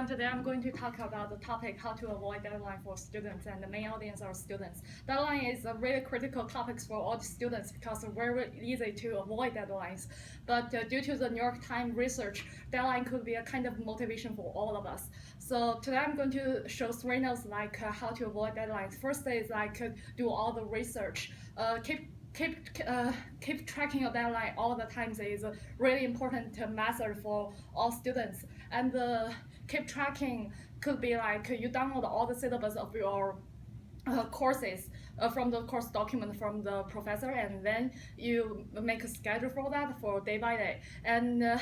everyone. Today I'm going to talk about the topic how to avoid deadline for students, and the main audience are students. Deadline is a really critical topic for all the students because it's very easy to avoid deadlines. But due to the New York Times research, deadline could be a kind of motivation for all of us. So today I'm going to show 3 notes like how to avoid deadlines. First is like do all the research. Keep tracking your deadline all the times is a really important method for all students. And keep tracking could be like you download all the syllabus of your courses from the course document from the professor, and then you make a schedule for that for day by day. And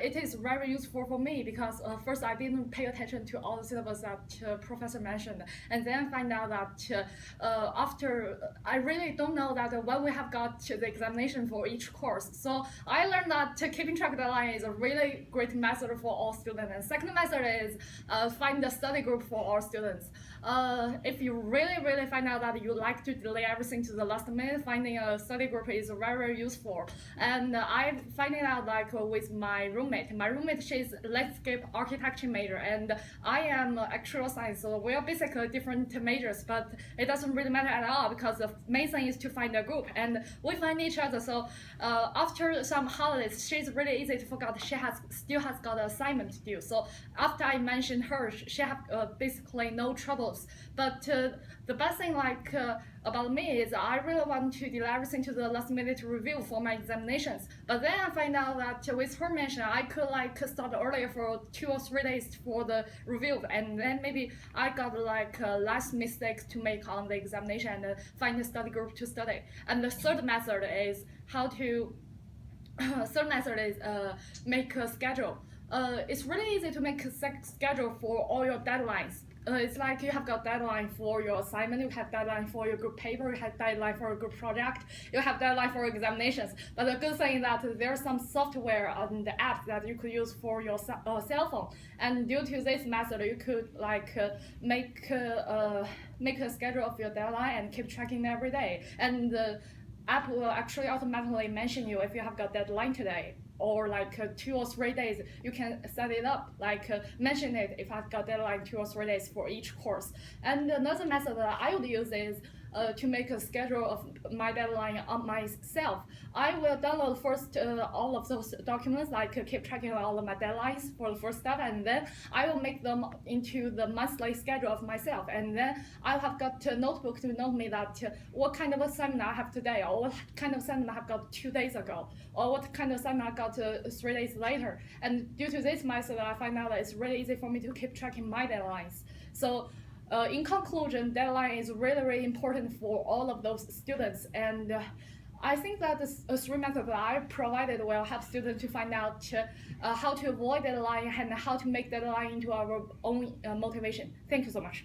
it is very useful for me because first I didn't pay attention to all the syllabus that professor mentioned, and then I find out that after I really don't know that when we have got the examination for each course. So I learned that keeping track of the line is a really great method for all students. And second method is find a study group for all students. If you really find out that you like to delay everything to the last minute, finding a study group is very useful. And I finding out like with my roommate. My roommate, she's landscape architecture major, and I am actuarial science. So we are basically different majors, but it doesn't really matter at all because the main thing is to find a group, and we find each other. So after some holidays, she's really easy to forget. She still has got an assignment to do. So after I mentioned her, she have basically no troubles. But the best thing like about me is I really want to delay everything to the last minute review for my examinations. But then I find out that with her mention, I could like start earlier for 2 or 3 days for the review, and then maybe I got like less mistakes to make on the examination and find a study group to study. And the third method is make a schedule. It's really easy to make a schedule for all your deadlines. It's like you have got deadline for your assignment, you have deadline for your group paper, you have deadline for a group project, you have deadline for examinations. But the good thing is that there's some software and the apps that you could use for your cell phone. And due to this method, you could like make a schedule of your deadline and keep tracking every day. And the app will actually automatically mention you if you have got deadline today, or like 2 or 3 days. You can set it up, like mention it if I've got deadline 2 or 3 days for each course. And another method that I would use is to make a schedule of my deadline on myself. I will download first all of those documents, like keep tracking all of my deadlines for the first step, and then I will make them into the monthly schedule of myself. And then I'll have got a notebook to note me that what kind of assignment I have today, or what kind of assignment I have got 2 days ago, or what kind of assignment I got 3 days later. And due to this method, I find out that it's really easy for me to keep tracking my deadlines. So in conclusion, deadline is really important for all of those students. And I think that the 3 methods that I provided will help students to find out how to avoid deadline and how to make deadline into our own motivation. Thank you so much.